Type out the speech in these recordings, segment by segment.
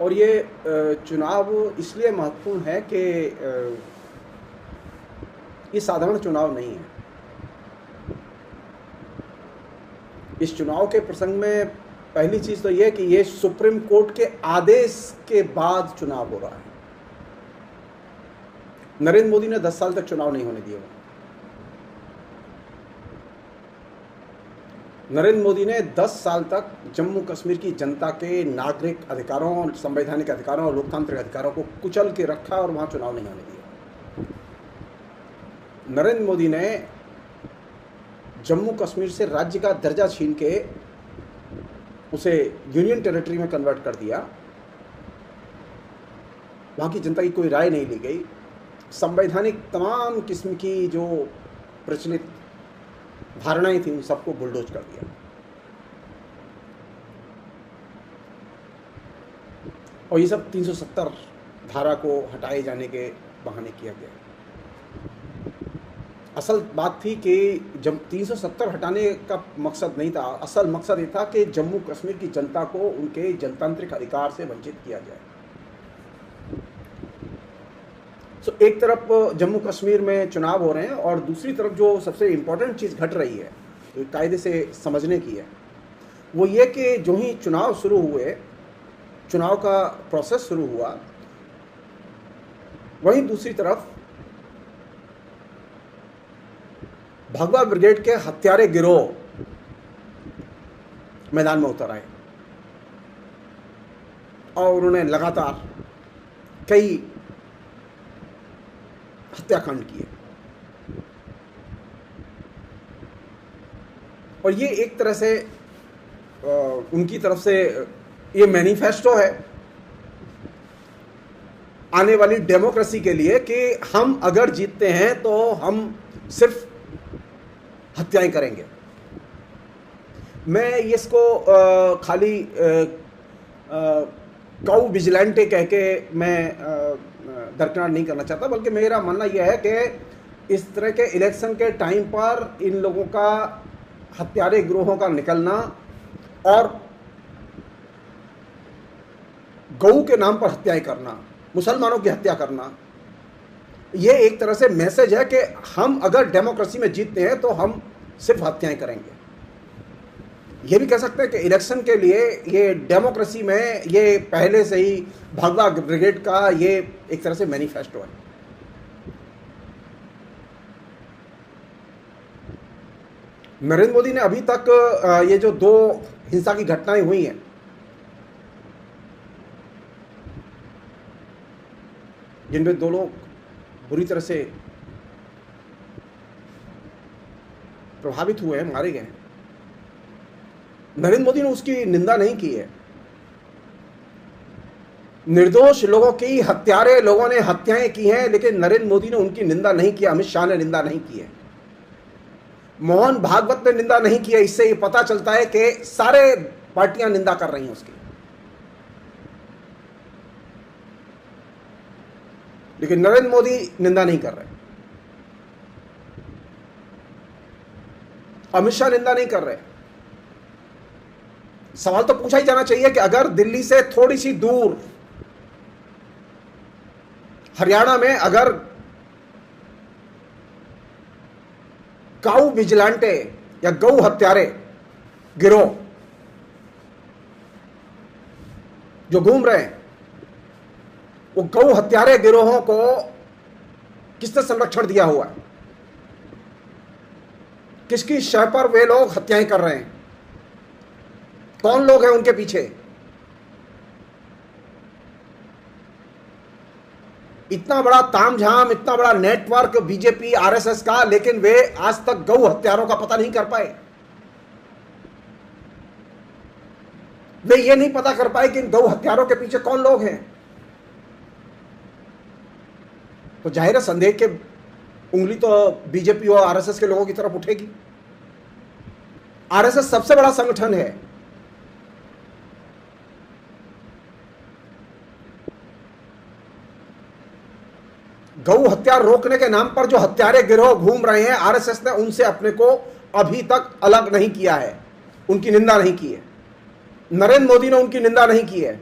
और ये चुनाव इसलिए महत्वपूर्ण है कि ये साधारण चुनाव नहीं है। इस चुनाव के प्रसंग में पहली चीज तो ये कि ये सुप्रीम कोर्ट के आदेश के बाद चुनाव हो रहा है। नरेंद्र मोदी ने 10 साल तक चुनाव नहीं होने दिए। नरेंद्र मोदी ने 10 साल तक जम्मू कश्मीर की जनता के नागरिक अधिकारों, संवैधानिक अधिकारों और लोकतांत्रिक अधिकारों को कुचल के रखा और वहां चुनाव नहीं होने दिया। नरेंद्र मोदी ने जम्मू कश्मीर से राज्य का दर्जा छीन के उसे यूनियन टेरिटरी में कन्वर्ट कर दिया। वहां की जनता की कोई राय नहीं ली गई। संवैधानिक तमाम किस्म की जो प्रचलित धारणाएं थी उन सबको बुलडोज कर दिया। और ये सब 370 धारा को हटाए जाने के बहाने किया गया। असल बात थी कि जब 370 हटाने का मकसद नहीं था, असल मकसद ये था कि जम्मू कश्मीर की जनता को उनके जनतांत्रिक अधिकार से वंचित किया जाए। तो एक तरफ जम्मू कश्मीर में चुनाव हो रहे हैं और दूसरी तरफ जो सबसे इम्पोर्टेंट चीज़ घट रही है, तो कायदे से समझने की है, वो ये कि जो ही चुनाव शुरू हुए, चुनाव का प्रोसेस शुरू हुआ, वहीं दूसरी तरफ भगवा ब्रिगेड के हत्यारे गिरोह मैदान में उतर आए और उन्होंने लगातार कई हत्याकांड किए। और ये एक तरह से उनकी तरफ से ये मैनिफेस्टो है आने वाली डेमोक्रेसी के लिए कि हम अगर जीतते हैं तो हम सिर्फ हत्याएं करेंगे। मैं इसको खाली काउ विजिलेंटे कह के मैं दरकिनार नहीं करना चाहता, बल्कि मेरा मानना यह है कि इस तरह के इलेक्शन के टाइम पर इन लोगों का हत्यारे गिरोहों का निकलना और गऊ के नाम पर हत्याएं करना, मुसलमानों की हत्या करना, ये एक तरह से मैसेज है कि हम अगर डेमोक्रेसी में जीतते हैं तो हम सिर्फ हत्याएं करेंगे। ये भी कह सकते हैं कि इलेक्शन के लिए ये डेमोक्रेसी में ये पहले से ही भगवा ब्रिगेड का ये एक तरह से मैनिफेस्टो है। नरेंद्र मोदी ने अभी तक ये जो 2 हिंसा की घटनाएं हुई हैं, जिनमें 2 लोग बुरी तरह से प्रभावित हुए हैं, मारे गए हैं, नरेंद्र मोदी ने उसकी निंदा नहीं की है। निर्दोष लोगों की, हत्यारे लोगों ने हत्याएं की हैं, लेकिन नरेंद्र मोदी ने उनकी निंदा नहीं किया। अमित शाह ने निंदा नहीं की है, मोहन भागवत ने निंदा नहीं की है। इससे ये पता चलता है कि सारे पार्टियां निंदा कर रही हैं उसकी, लेकिन नरेंद्र मोदी निंदा नहीं कर रहे, अमित शाह निंदा नहीं कर रहे। सवाल तो पूछा ही जाना चाहिए कि अगर दिल्ली से थोड़ी सी दूर हरियाणा में अगर काऊ विजिलेंटे या गौ हत्यारे गिरोह जो घूम रहे हैं, वो गौ हत्यारे गिरोहों को किसने संरक्षण दिया हुआ है, किसकी शय पर वे लोग हत्याएं कर रहे हैं, कौन लोग हैं उनके पीछे। इतना बड़ा तामझाम, इतना बड़ा नेटवर्क बीजेपी आरएसएस का, लेकिन वे आज तक गौ हत्यारों का पता नहीं कर पाए। वे ये नहीं पता कर पाए कि इन गौ हत्यारों के पीछे कौन लोग हैं। तो जाहिर है संदेह के उंगली तो बीजेपी और आरएसएस के लोगों की तरफ उठेगी। आरएसएस सबसे बड़ा संगठन है, गौ हत्या रोकने के नाम पर जो हत्यारे गिरोह घूम रहे हैं, आरएसएस ने उनसे अपने को अभी तक अलग नहीं किया है, उनकी निंदा नहीं की है। नरेंद्र मोदी ने उनकी निंदा नहीं की है।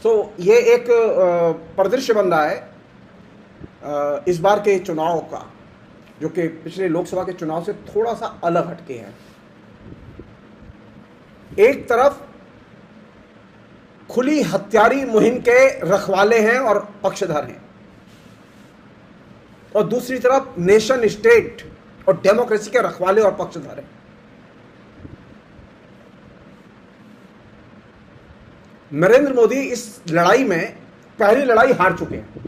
तो ये एक परिदृश्य बन रहा है इस बार के चुनाव का, जो कि पिछले लोकसभा के चुनाव से थोड़ा सा अलग हटके है। एक तरफ खुली हत्यारी मुहिम के रखवाले हैं और पक्षधर हैं, और दूसरी तरफ नेशन स्टेट और डेमोक्रेसी के रखवाले और पक्षधर हैं। नरेंद्र मोदी इस लड़ाई में पहली लड़ाई हार चुके हैं।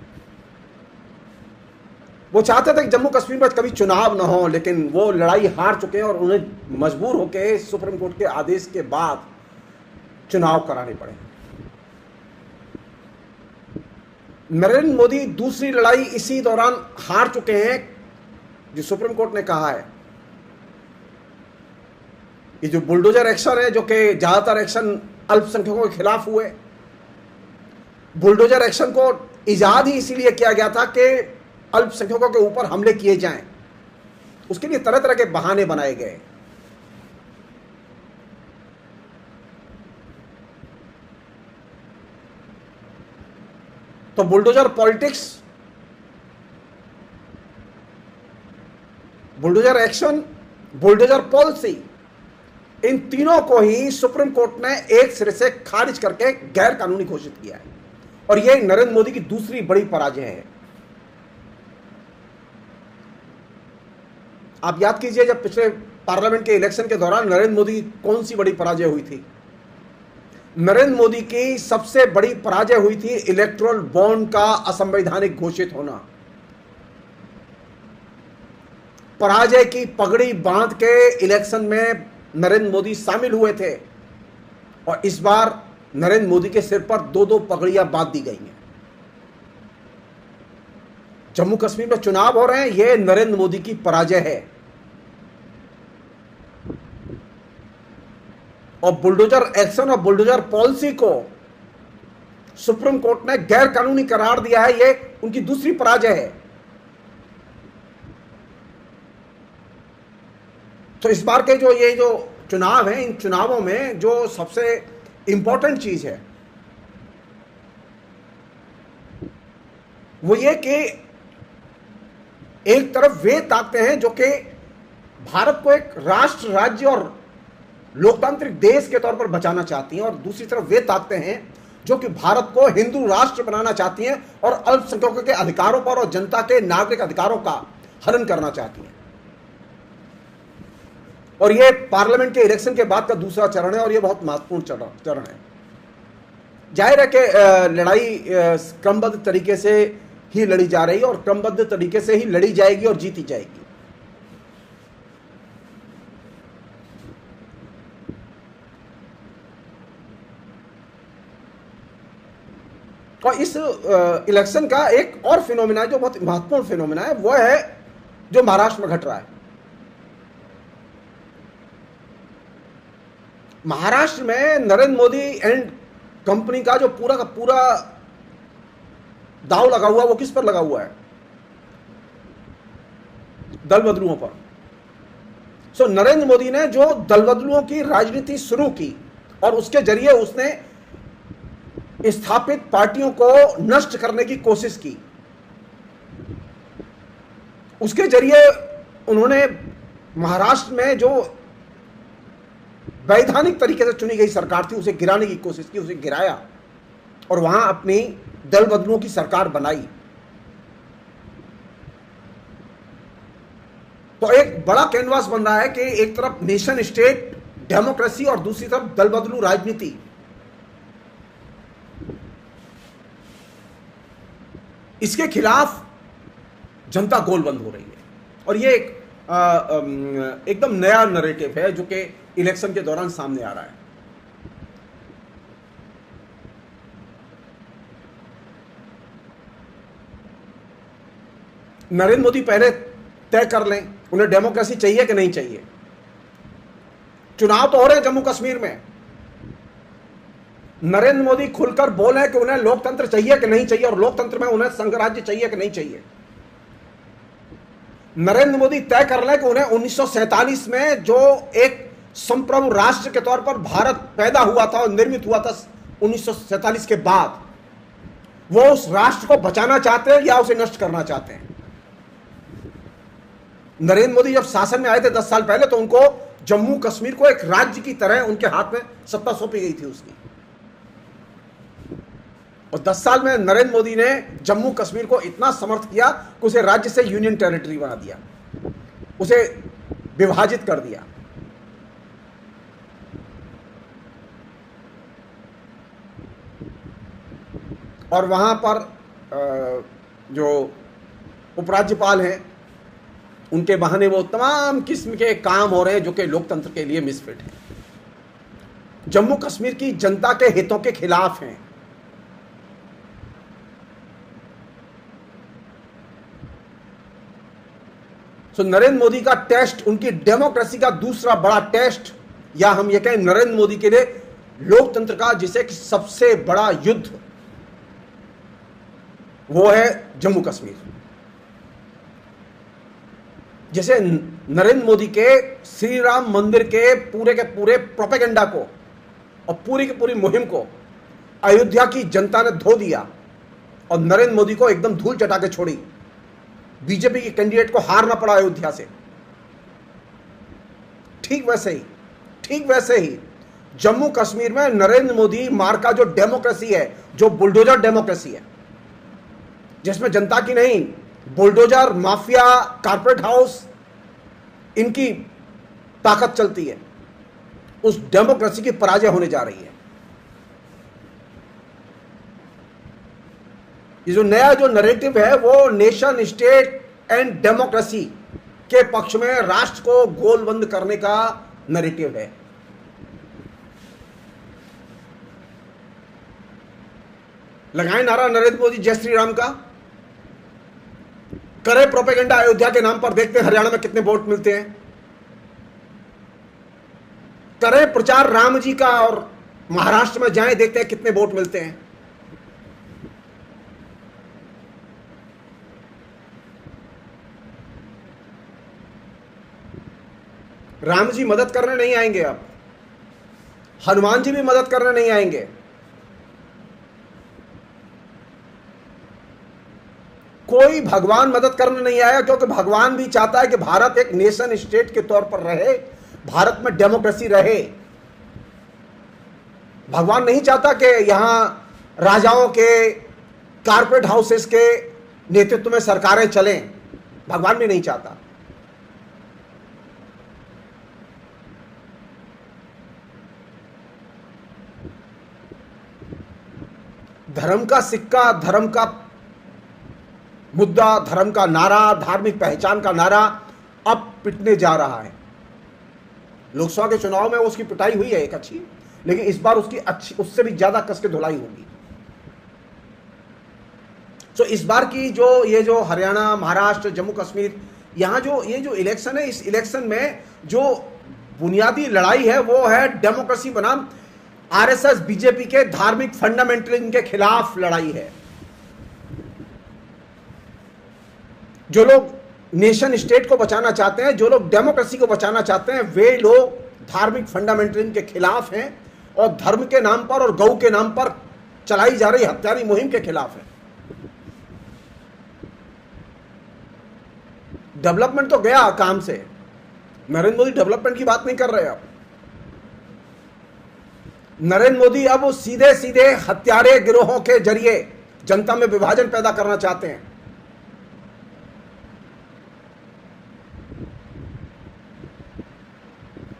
वो चाहते थे कि जम्मू कश्मीर में कभी चुनाव न हो, लेकिन वो लड़ाई हार चुके हैं और उन्हें मजबूर होकर सुप्रीम कोर्ट के आदेश के बाद चुनाव कराने पड़े। नरेंद्र मोदी दूसरी लड़ाई इसी दौरान हार चुके हैं, जो सुप्रीम कोर्ट ने कहा है। ये जो बुलडोजर एक्शन है, जो कि ज्यादातर एक्शन अल्पसंख्यकों के खिलाफ हुए, बुलडोजर एक्शन को इजाद ही इसीलिए किया गया था कि अल्पसंख्यकों के ऊपर हमले किए जाएं। उसके लिए तरह तरह के बहाने बनाए गए। तो bulldozer politics, bulldozer action, bulldozer policy, इन तीनों को ही सुप्रीम कोर्ट ने एक सिरे से खारिज करके गैर कानूनी घोषित किया है। और यह नरेंद्र मोदी की दूसरी बड़ी पराजय है। आप याद कीजिए, जब पिछले पार्लियामेंट के इलेक्शन के दौरान नरेंद्र मोदी कौन सी बड़ी पराजय हुई थी? नरेंद्र मोदी की सबसे बड़ी पराजय हुई थी इलेक्टोरल बॉन्ड का असंवैधानिक घोषित होना। पराजय की पगड़ी बांध के इलेक्शन में नरेंद्र मोदी शामिल हुए थे, और इस बार नरेंद्र मोदी के सिर पर दो दो पगड़ियां बांध दी गई हैं। जम्मू कश्मीर में चुनाव हो रहे हैं, यह नरेंद्र मोदी की पराजय है। और बुलडोजर एक्शन और बुलडोजर पॉलिसी को सुप्रीम कोर्ट ने गैर कानूनी करार दिया है, यह उनकी दूसरी पराजय है। तो इस बार के जो चुनाव हैं, इन चुनावों में जो सबसे इंपॉर्टेंट चीज है वो ये कि एक तरफ वे ताकतें हैं जो कि भारत को एक राष्ट्र, राज्य और लोकतांत्रिक देश के तौर पर बचाना चाहती हैं, और दूसरी तरफ वे ताकतें हैं जो कि भारत को हिंदू राष्ट्र बनाना चाहती हैं और अल्पसंख्यकों के अधिकारों पर और जनता के नागरिक अधिकारों का हनन करना चाहती हैं। और यह पार्लियामेंट के इलेक्शन के बाद का दूसरा चरण है, और यह बहुत महत्वपूर्ण चरण है। जाहिर है कि लड़ाई क्रमबद्ध तरीके से ही लड़ी जा रही है, और क्रमबद्ध तरीके से ही लड़ी जाएगी और जीती जाएगी। और इस इलेक्शन का एक और फिनोमिना जो बहुत महत्वपूर्ण फिनोमिना है, वह है जो महाराष्ट्र में घट रहा है। महाराष्ट्र में नरेंद्र मोदी एंड कंपनी का जो पूरा का पूरा दांव लगा हुआ, वो किस पर लगा हुआ है? दल बदलुओं पर। सो नरेंद्र मोदी ने जो दल बदलुओं की राजनीति शुरू की और उसके जरिए उसने स्थापित पार्टियों को नष्ट करने की कोशिश की, उसके जरिए उन्होंने महाराष्ट्र में जो वैधानिक तरीके से चुनी गई सरकार थी उसे गिराने की कोशिश की, उसे गिराया और वहां अपनी दल बदलुओं की सरकार बनाई। तो एक बड़ा कैनवास बन रहा है कि एक तरफ नेशन स्टेट डेमोक्रेसी और दूसरी तरफ दल बदलू राजनीति। इसके खिलाफ जनता गोलबंद हो रही है, और ये एक एकदम नया नैरेटिव है जो कि इलेक्शन के दौरान सामने आ रहा है। नरेंद्र मोदी पहले तय कर लें उन्हें डेमोक्रेसी चाहिए कि नहीं चाहिए। चुनाव तो हो रहे हैं जम्मू कश्मीर में, नरेंद्र मोदी खुलकर बोले कि उन्हें लोकतंत्र चाहिए कि नहीं चाहिए, और लोकतंत्र में उन्हें संघराज्य चाहिए कि नहीं चाहिए। नरेंद्र मोदी तय कर लें कि उन्हें 1947 में जो एक संप्रभु राष्ट्र के तौर पर भारत पैदा हुआ था और निर्मित हुआ था 1947 के बाद, वो उस राष्ट्र को बचाना चाहते हैं या उसे नष्ट करना चाहते हैं? नरेंद्र मोदी जब शासन में आए थे 10 साल पहले, तो उनको जम्मू कश्मीर को एक राज्य की तरह उनके हाथ में सत्ता सौंपी गई थी उसकी। और 10 साल में नरेंद्र मोदी ने जम्मू कश्मीर को इतना समर्थ किया कि उसे राज्य से यूनियन टेरिटरी बना दिया, उसे विभाजित कर दिया। और वहां पर जो उपराज्यपाल हैं, उनके बहाने वो तमाम किस्म के काम हो रहे हैं जो कि लोकतंत्र के लिए मिसफिट हैं, जम्मू कश्मीर की जनता के हितों के खिलाफ हैं। सो नरेंद्र मोदी का टेस्ट, उनकी डेमोक्रेसी का दूसरा बड़ा टेस्ट, या हम ये कहें नरेंद्र मोदी के लिए लोकतंत्र का जिसे कि सबसे बड़ा युद्ध, वो है जम्मू कश्मीर। जैसे नरेंद्र मोदी के श्री राम मंदिर के पूरे प्रोपेगेंडा को और पूरी की पूरी मुहिम को अयोध्या की जनता ने धो दिया और नरेंद्र मोदी को एकदम धूल चटा के छोड़ी। बीजेपी के कैंडिडेट को हारना पड़ा अयोध्या से। ठीक वैसे ही जम्मू कश्मीर में नरेंद्र मोदी मार का जो डेमोक्रेसी है, जो बुलडोजर डेमोक्रेसी है, जिसमें जनता की नहीं, बुलडोजर, माफिया, कारपोरेट हाउस, इनकी ताकत चलती है, उस डेमोक्रेसी की पराजय होने जा रही है। ये जो नया जो नैरेटिव है, वो नेशन स्टेट एंड डेमोक्रेसी के पक्ष में राष्ट्र को गोलबंद करने का नैरेटिव है। लगाए नारा नरेंद्र मोदी जय श्री राम का, करे प्रोपेगेंडा अयोध्या के नाम पर, देखते हैं हरियाणा में कितने वोट मिलते हैं। करें प्रचार राम जी का और महाराष्ट्र में जाएं, देखते हैं कितने वोट मिलते हैं। राम जी मदद करने नहीं आएंगे, अब हनुमान जी भी मदद करने नहीं आएंगे। कोई भगवान मदद करने नहीं आया, क्योंकि भगवान भी चाहता है कि भारत एक नेशन स्टेट के तौर पर रहे, भारत में डेमोक्रेसी रहे। भगवान नहीं चाहता कि यहां राजाओं के, कारपोरेट हाउसेस के नेतृत्व में सरकारें चलें। भगवान भी नहीं चाहता। धर्म का सिक्का, धर्म का मुद्दा, धर्म का नारा, धार्मिक पहचान का नारा अब पिटने जा रहा है। लोकसभा के चुनाव में उसकी पिटाई हुई है एक अच्छी, लेकिन इस बार उसकी अच्छी, उससे भी ज्यादा कस के धुलाई होगी। तो इस बार की ये जो हरियाणा, महाराष्ट्र, जम्मू कश्मीर, यहां ये जो इलेक्शन है, इस इलेक्शन में जो बुनियादी लड़ाई है वो है डेमोक्रेसी बनाम आरएसएस, बीजेपी के धार्मिक फंडामेंटलिज्म के खिलाफ लड़ाई है। जो लोग नेशन स्टेट को बचाना चाहते हैं, जो लोग डेमोक्रेसी को बचाना चाहते हैं, वे लोग धार्मिक फंडामेंटलिज्म के खिलाफ हैं और धर्म के नाम पर और गौ के नाम पर चलाई जा रही हत्यारी मुहिम के खिलाफ है। डेवलपमेंट तो गया काम से, नरेंद्र मोदी डेवलपमेंट की बात नहीं कर रहे। अब नरेंद्र मोदी अब सीधे सीधे हत्यारे गिरोहों के जरिए जनता में विभाजन पैदा करना चाहते हैं।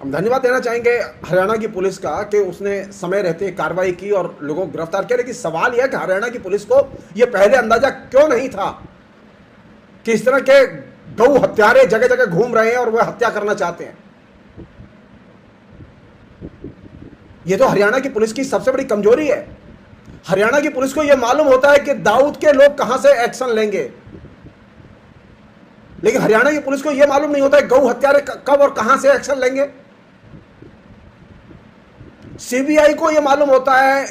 हम धन्यवाद देना चाहेंगे हरियाणा की पुलिस का कि उसने समय रहते कार्रवाई की और लोगों को गिरफ्तार किया। लेकिन सवाल यह है कि हरियाणा की पुलिस को यह पहले अंदाजा क्यों नहीं था कि इस तरह के गौ हत्यारे जगह जगह घूम रहे हैं और वह हत्या करना चाहते हैं। यह तो हरियाणा की पुलिस की सबसे बड़ी कमजोरी है। हरियाणा की पुलिस को यह मालूम होता है कि दाऊद के लोग कहां से एक्शन लेंगे, लेकिन हरियाणा की पुलिस को यह मालूम नहीं होता है गौ हत्यारे कब और कहां से एक्शन लेंगे। सीबीआई को यह मालूम होता है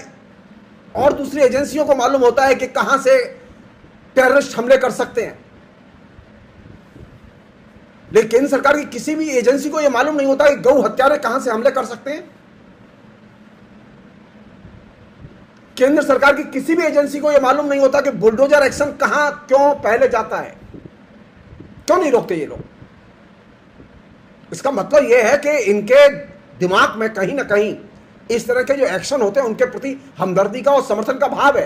और दूसरी एजेंसियों को मालूम होता है कि कहां से टेररिस्ट हमले कर सकते हैं, लेकिन केंद्र सरकार की किसी भी एजेंसी को यह मालूम नहीं होता कि गौ हत्यारे कहां से हमले कर सकते हैं। केंद्र सरकार की किसी भी एजेंसी को यह मालूम नहीं होता कि बुलडोजर एक्शन कहां क्यों पहले जाता है, क्यों नहीं रोकते ये लोग। इसका मतलब यह है कि इनके दिमाग में कहीं ना कहीं इस तरह के जो एक्शन होते हैं उनके प्रति हमदर्दी का और समर्थन का भाव है।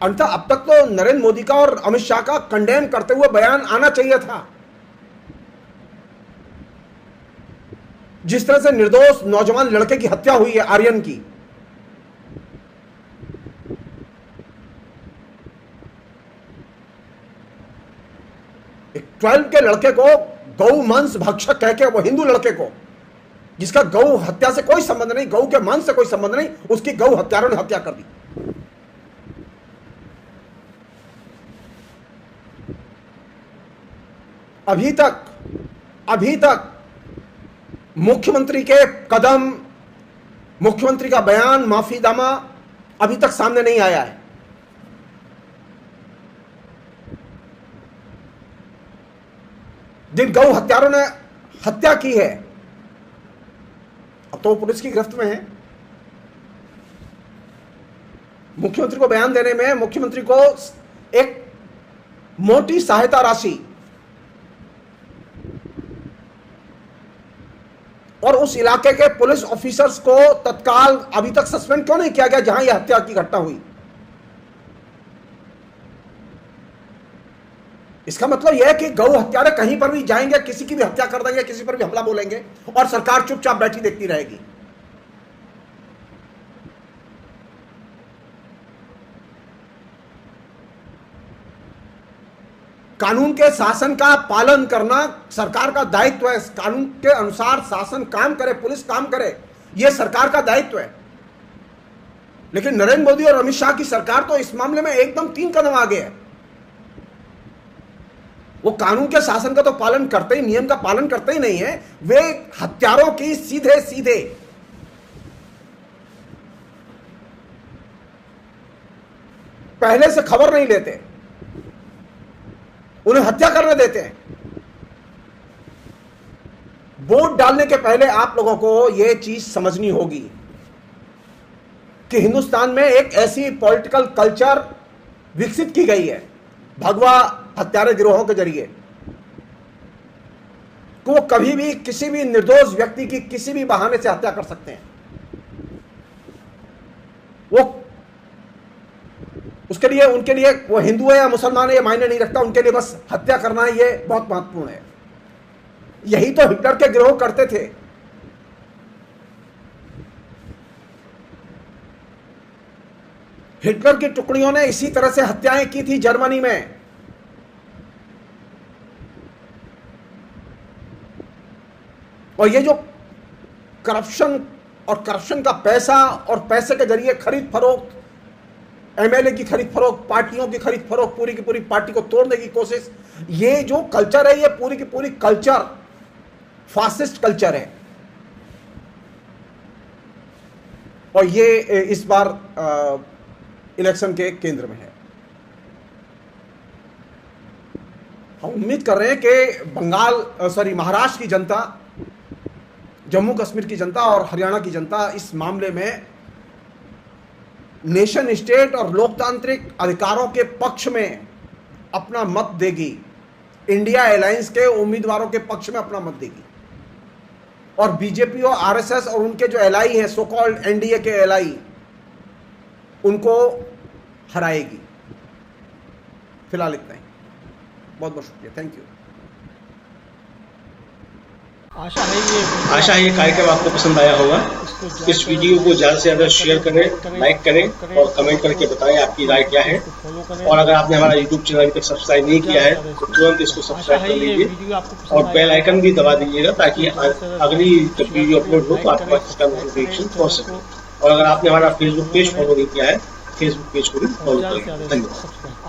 अन्यथा अब तक तो नरेंद्र मोदी का और अमित शाह का कंडेम करते हुए बयान आना चाहिए था। जिस तरह से निर्दोष नौजवान लड़के की हत्या हुई है आर्यन की, एक 12 के लड़के को गौ मांस भक्षक कह के, वो हिंदू लड़के को जिसका गौ हत्या से कोई संबंध नहीं, गौ के मांस से कोई संबंध नहीं, उसकी गौ हत्यारों ने हत्या कर दी। अभी तक मुख्यमंत्री के कदम, मुख्यमंत्री का बयान, माफीनामा अभी तक सामने नहीं आया है। जिन गौ हत्यारों ने हत्या की है अब तो पुलिस की गिरफ्त में है। मुख्यमंत्री को बयान देने में मुख्यमंत्री को एक मोटी सहायता राशि और उस इलाके के पुलिस ऑफिसर्स को तत्काल अभी तक सस्पेंड क्यों नहीं किया गया जहां यह हत्या की घटना हुई। इसका मतलब यह है कि गौ हत्यारे कहीं पर भी जाएंगे, किसी की भी हत्या कर देंगे, किसी पर भी हमला बोलेंगे और सरकार चुपचाप बैठी देखती रहेगी। कानून के शासन का पालन करना सरकार का दायित्व है। कानून के अनुसार शासन काम करे, पुलिस काम करे, यह सरकार का दायित्व है। लेकिन नरेंद्र मोदी और अमित शाह की सरकार तो इस मामले में एकदम 3 कदम आगे है। वो कानून के शासन का तो पालन करते ही, नियम का पालन करते ही नहीं है, वे हत्यारों की सीधे सीधे पहले से खबर नहीं लेते, उन्हें हत्या करने देते हैं। वोट डालने के पहले आप लोगों को यह चीज समझनी होगी कि हिंदुस्तान में एक ऐसी पॉलिटिकल कल्चर विकसित की गई है भगवा हत्यारे गिरोहों के जरिए कि वो कभी भी किसी भी निर्दोष व्यक्ति की किसी भी बहाने से हत्या कर सकते हैं। वो उसके लिए, उनके लिए वो हिंदू है या मुसलमान है ये मायने नहीं रखता, उनके लिए बस हत्या करना है, ये बहुत महत्वपूर्ण है। यही तो हिटलर के गिरोह करते थे। हिटलर की टुकड़ियों ने इसी तरह से हत्याएं की थी जर्मनी में। और ये जो करप्शन और करप्शन का पैसा और पैसे के जरिए खरीद फरोख्त, एमएलए की खरीद फरोख्त, पार्टियों की खरीद फरोख्त, पूरी की पूरी पार्टी को तोड़ने की कोशिश, ये जो कल्चर है, ये पूरी की पूरी कल्चर फासिस्ट कल्चर है। और ये इस बार इलेक्शन के केंद्र में है। हम उम्मीद कर रहे हैं कि महाराष्ट्र की जनता, जम्मू कश्मीर की जनता और हरियाणा की जनता इस मामले में नेशन स्टेट और लोकतांत्रिक अधिकारों के पक्ष में अपना मत देगी, इंडिया अलायंस के उम्मीदवारों के पक्ष में अपना मत देगी और बीजेपी और आरएसएस और उनके जो एलआई है, सो कॉल्ड एनडीए के एलआई, उनको हराएगी। फिलहाल इतना ही। बहुत बहुत शुक्रिया, थैंक यू। आशा है ये कार्यक्रम आपको पसंद आया होगा। इस वीडियो को ज़्यादा से ज़्यादा शेयर करें, लाइक करें और कमेंट करके बताएं आपकी राय क्या है। और अगर आपने हमारा यूट्यूब चैनल अभी तक सब्सक्राइब नहीं किया है तो तुरंत इसको सब्सक्राइब कर लीजिए और बेल आइकन भी दबा दीजिएगा ताकि अगली जब वीडियो अपलोड हो तो आपके पास इसका नोटिफिकेशन पहुँच सके। और अगर आपने हमारा फेसबुक पेज फॉलो नहीं किया है, फेसबुक पेज को भी फॉलो करें। धन्यवाद।